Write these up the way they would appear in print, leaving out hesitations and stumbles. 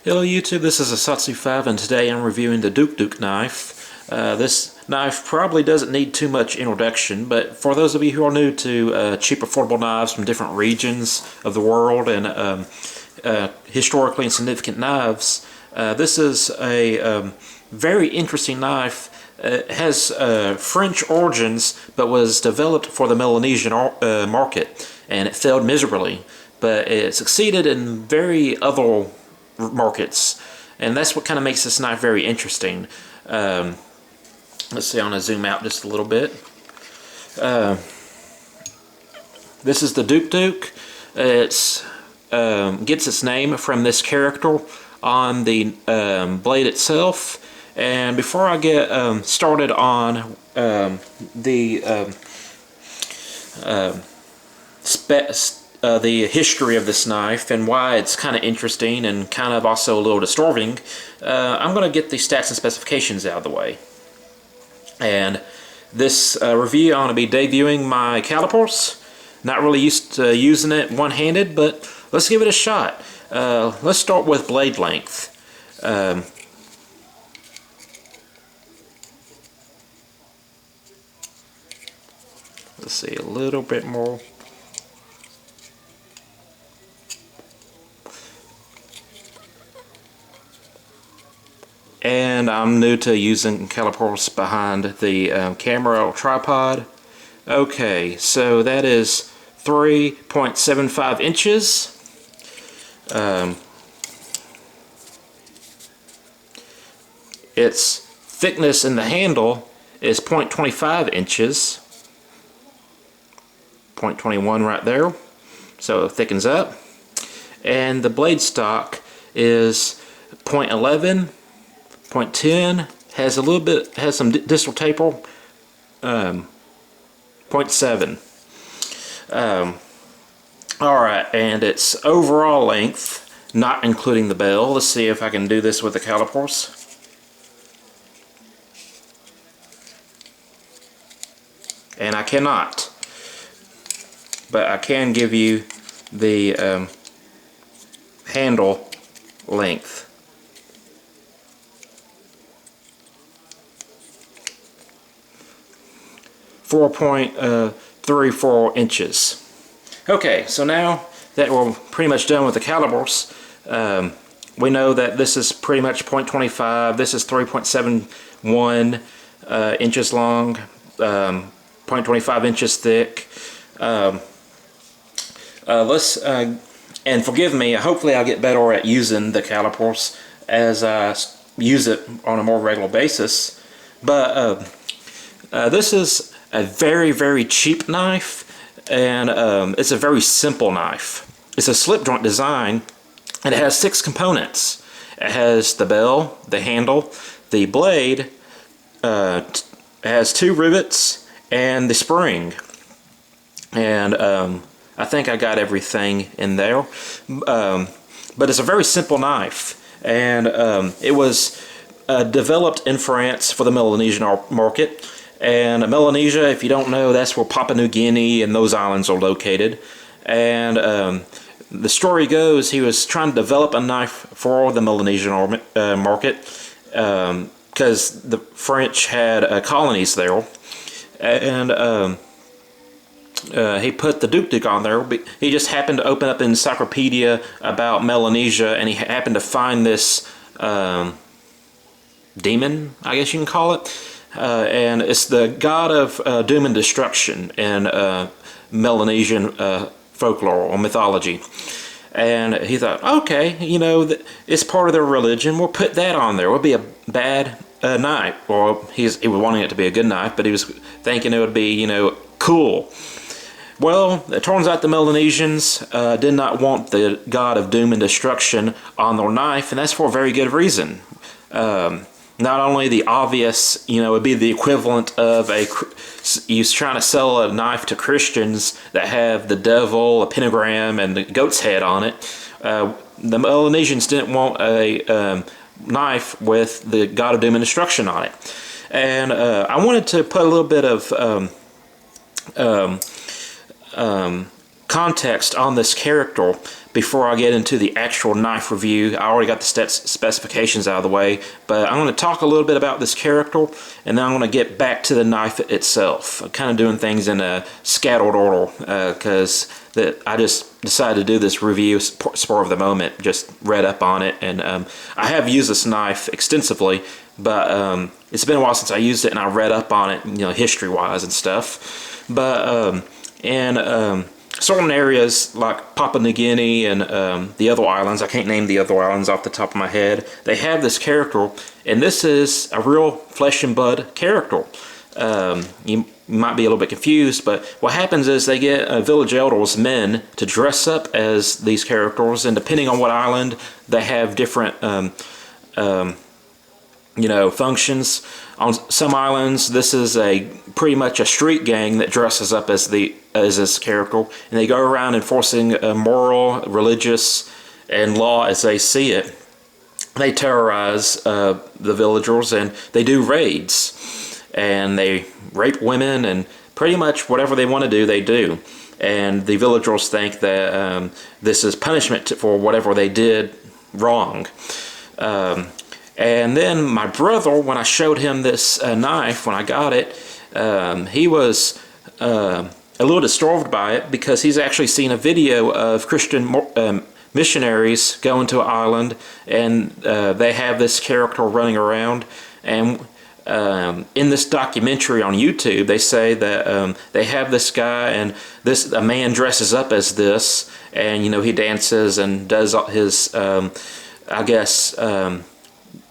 Hello YouTube, this is Asatsu5 and today I'm reviewing the douk-douk knife. This knife probably doesn't need too much introduction, but for those of you who are new to cheap affordable knives from different regions of the world and historically insignificant knives, this is a very interesting knife. It has French origins but was developed for the Melanesian market, and it failed miserably, but it succeeded in very other markets, and that's what kind of makes this knife very interesting. Let's see, I'm going to zoom out just a little bit. This is the douk-douk. It's gets its name from this character on the blade itself. And before I get started on the history of this knife and why it's kind of interesting and kind of also a little disturbing, I'm going to get the stats and specifications out of the way. And this review, I'm going to be debuting my calipers. Not really used to using it one-handed, but let's give it a shot. Let's start with blade length. Let's see, a little bit more. And I'm new to using calipers behind the camera or tripod. Okay, so that is 3.75 inches. Its thickness in the handle is 0.25 inches. 0.21 right there. So it thickens up. And the blade stock is 0.11. 0.10 has a little bit, has some distal taper. 0.7. Alright, and its overall length, not including the bell. Let's see if I can do this with the calipers. And I cannot, but I can give you the handle length. 4.34 inches. Okay, so now that we're pretty much done with the calipers, we know that this is pretty much 0.25. This is 3.71 inches long, 0.25 inches thick. And forgive me, hopefully I'll get better at using the calipers as I use it on a more regular basis. But this is a very, very cheap knife, and it's a very simple knife. It's a slip joint design, and it has 6 components. It has the bell, the handle, the blade, it has 2 rivets, and the spring. And I think I got everything in there. But it's a very simple knife, and it was developed in France for the Melanesian market. And Melanesia, if you don't know, that's where Papua New Guinea and those islands are located. And the story goes he was trying to develop a knife for the Melanesian market because the French had colonies there. And he put the douk-douk on there. He just happened to open up an encyclopedia about Melanesia, and he happened to find this demon, I guess you can call it. And it's the god of doom and destruction in Melanesian folklore or mythology. And he thought, okay, you know, it's part of their religion. We'll put that on there. It would be a bad knife. Or he was wanting it to be a good knife, but he was thinking it would be, you know, cool. Well, it turns out the Melanesians did not want the god of doom and destruction on their knife, and that's for a very good reason. Not only the obvious, you know, it would be the equivalent of you trying to sell a knife to Christians that have the devil, a pentagram, and the goat's head on it. The Melanesians didn't want a knife with the god of doom and destruction on it. And I wanted to put a little bit of context on this character before I get into the actual knife review. I already got the specifications out of the way, but I'm going to talk a little bit about this character, and then I'm going to get back to the knife itself. I'm kind of doing things in a scattered order because I just decided to do this review spur of the moment, just read up on it, and I have used this knife extensively, but it's been a while since I used it, and I read up on it, history-wise and stuff. But in certain areas like Papua New Guinea and the other islands, I can't name the other islands off the top of my head, they have this character, and this is a real flesh and blood character. You might be a little bit confused, but what happens is they get village elders, men, to dress up as these characters, and depending on what island, they have different functions. On some islands, this is pretty much a street gang that dresses up as this character, and they go around enforcing moral, religious, and law as they see it. They terrorize the villagers, and they do raids, and they rape women, and pretty much whatever they want to do, they do. And the villagers think that this is punishment for whatever they did wrong. And then my brother, when I showed him this knife, when I got it, he was a little disturbed by it because he's actually seen a video of Christian missionaries going to an island, and they have this character running around. And in this documentary on YouTube, they say that they have this guy, and a man dresses up as this, and he dances and does his,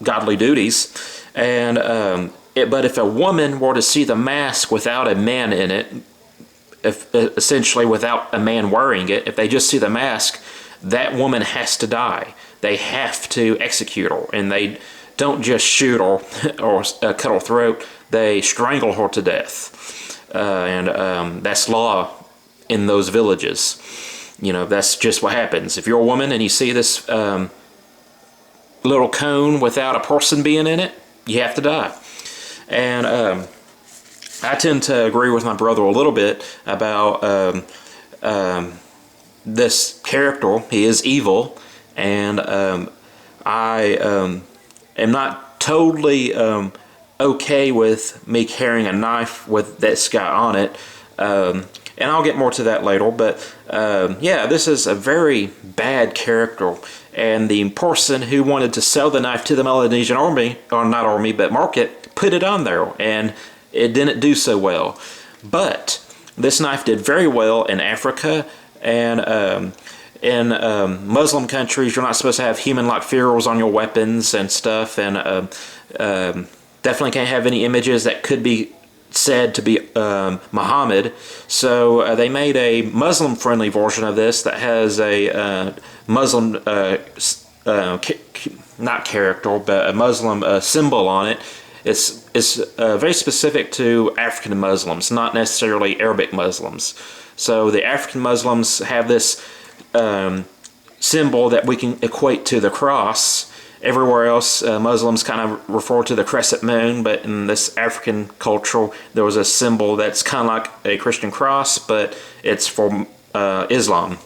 godly duties, and but if a woman were to see the mask without a man in it, essentially without a man wearing it, if they just see the mask, that woman has to die. They have to execute her, and they don't just shoot her or cut her throat, they strangle her to death. And that's law in those villages. That's just what happens. If you're a woman and you see this little cone without a person being in it, you have to die. And I tend to agree with my brother a little bit about this character. He is evil, and I am not totally okay with me carrying a knife with this guy on it. And I'll get more to that later, but yeah, this is a very bad character, and the person who wanted to sell the knife to the Melanesian army, or not army, but market, put it on there, and it didn't do so well. But this knife did very well in Africa, and in Muslim countries, you're not supposed to have human-like figures on your weapons and stuff, and definitely can't have any images that could be said to be Muhammad. So they made a Muslim-friendly version of this that has a Muslim, not character, but a Muslim symbol on it. It's very specific to African Muslims, not necessarily Arabic Muslims. So the African Muslims have this symbol that we can equate to the cross. Everywhere else, Muslims kind of refer to the crescent moon, but in this African culture, there was a symbol that's kind of like a Christian cross, but it's for Islam.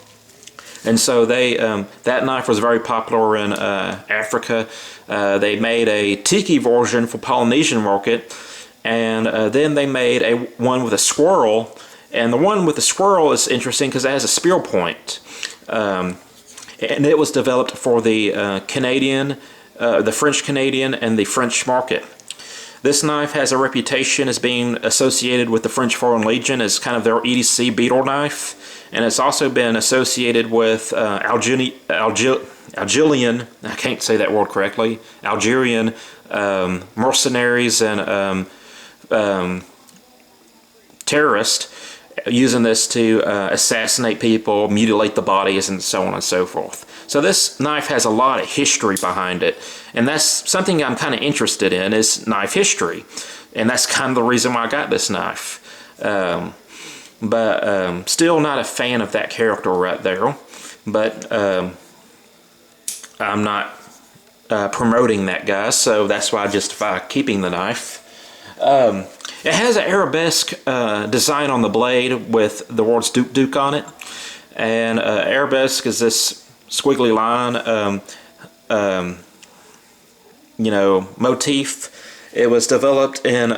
And so that knife was very popular in Africa. They made a tiki version for Polynesian market, and then they made one with a squirrel. And the one with the squirrel is interesting because it has a spear point. And it was developed for the Canadian, the French Canadian, and the French market. This knife has a reputation as being associated with the French Foreign Legion as kind of their EDC beetle knife, and it's also been associated with Algerian, I can't say that word correctly, Algerian mercenaries and terrorists, using this to assassinate people, mutilate the bodies, and so on and so forth. So this knife has a lot of history behind it, and that's something I'm kind of interested in, is knife history, and that's kind of the reason why I got this knife. But still not a fan of that character right there, but I'm not promoting that guy, so that's why I justify keeping the knife. It has an arabesque design on the blade with the words douk-douk on it, and arabesque is this squiggly line you know, motif. It was developed in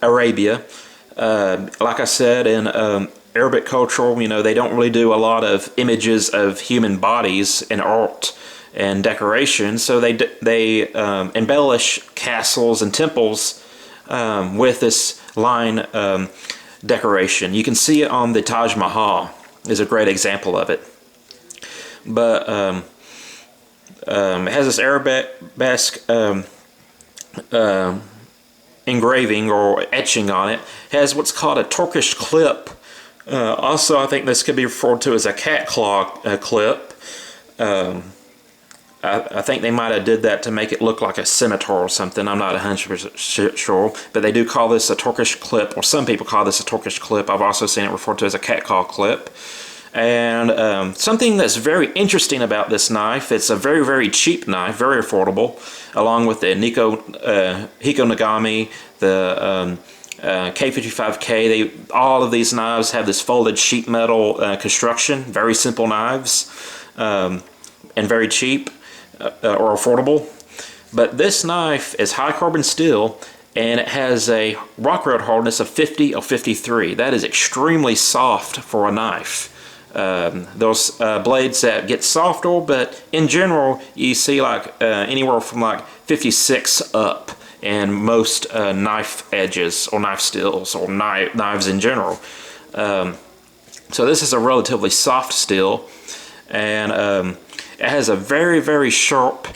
Arabia. Like I said, in Arabic culture, you know, they don't really do a lot of images of human bodies in art and decoration, so they embellish castles and temples with this line decoration. You can see it on the Taj Mahal, is a great example of it. But it has this Arabesque engraving or etching on it. It has what's called a Turkish clip. Also, I think this could be referred to as a cat claw clip. I think they might have did that to make it look like a scimitar or something. I'm not 100% sure, but they do call this a Turkish clip, or some people call this a Turkish clip. I've also seen it referred to as a cat claw clip. And something that's very interesting about this knife, it's a very, very cheap knife, very affordable, along with the Hiko Nagami, the K55K. All of these knives have this folded sheet metal construction, very simple knives, and very cheap or affordable. But this knife is high carbon steel, and it has a rock rod hardness of 50 or 53. That is extremely soft for a knife. Those blades that get softer, but in general you see like anywhere from like 56 up in most knife edges or knife steels or knives in general. So this is a relatively soft steel, and it has a very, very sharp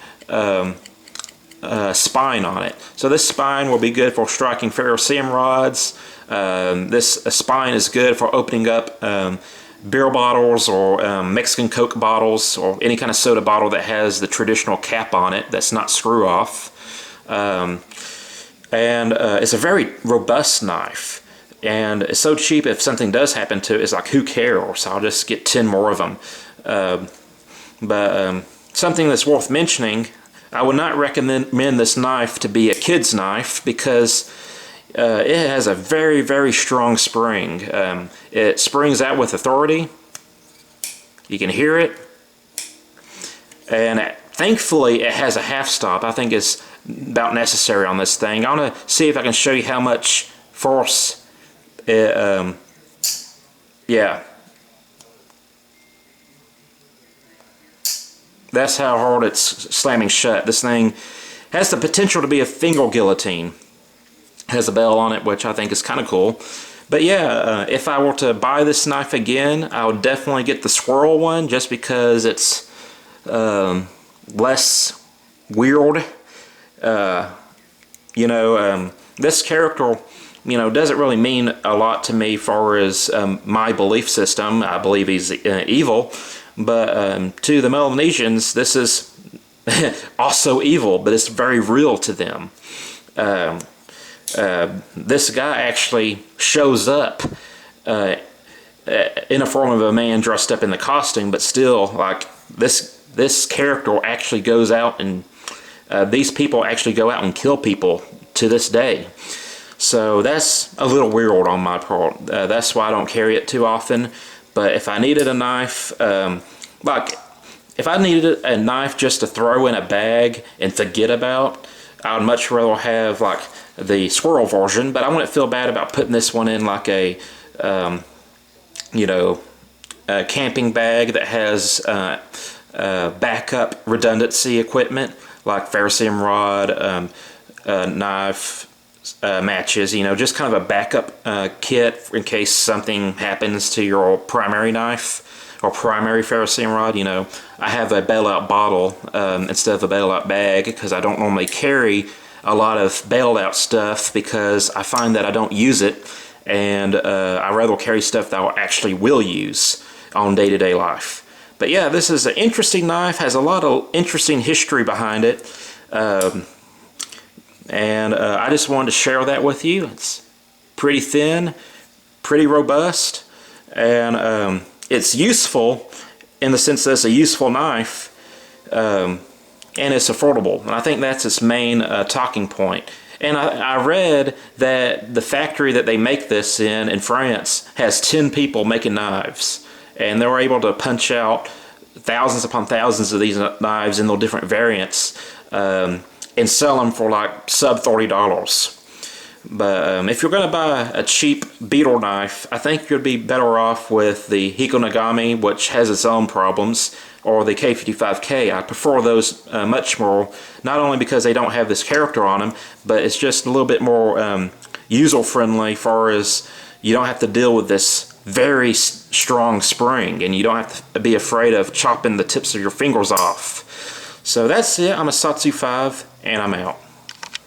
spine on it. So this spine will be good for striking ferrocerium rods. This spine is good for opening up beer bottles or Mexican Coke bottles or any kind of soda bottle that has the traditional cap on it that's not screw off. It's a very robust knife, and it's so cheap. If something does happen to it, it's like, who cares? I'll just get 10 more of them. But something that's worth mentioning, I would not recommend this knife to be a kid's knife, because it has a very, very strong spring. It springs out with authority. You can hear it. And thankfully, it has a half stop. I think it's about necessary on this thing. I want to see if I can show you how much force it, yeah. That's how hard it's slamming shut. This thing has the potential to be a finger guillotine. Has a bell on it, which I think is kind of cool. But yeah, if I were to buy this knife again, I would definitely get the squirrel one, just because it's less weird. This character, doesn't really mean a lot to me as far as my belief system. I believe he's evil. But to the Melanesians, this is also evil, but it's very real to them. This guy actually shows up in a form of a man dressed up in the costume, but still, like, this character actually goes out and these people actually go out and kill people to this day. So that's a little weird on my part. That's why I don't carry it too often. But if I needed a knife, if I needed a knife just to throw in a bag and forget about, I would much rather have like the squirrel version. But I wouldn't feel bad about putting this one in like a camping bag that has backup redundancy equipment like ferrocerium rod, knife, matches, just kind of a backup kit in case something happens to your primary knife or primary ferrocerium rod. I have a bailout bottle instead of a bailout bag, because I don't normally carry a lot of bailed out stuff, because I find that I don't use it, and I rather carry stuff that I actually will use on day-to-day life. But yeah, this is an interesting knife, has a lot of interesting history behind it. I just wanted to share that with you. It's pretty thin, pretty robust, and it's useful in the sense that it's a useful knife, and it's affordable. And I think that's its main talking point. And I read that the factory that they make this in France has 10 people making knives, and they were able to punch out thousands upon thousands of these knives in the different variants, and sell them for like sub $30. But if you're going to buy a cheap beetle knife, I think you'd be better off with the Hiko Nagami, which has its own problems, or the K55K. I prefer those much more, not only because they don't have this character on them, but it's just a little bit more user-friendly, far as you don't have to deal with this very strong spring, and you don't have to be afraid of chopping the tips of your fingers off. So that's it. I'm a Satsu 5, and I'm out.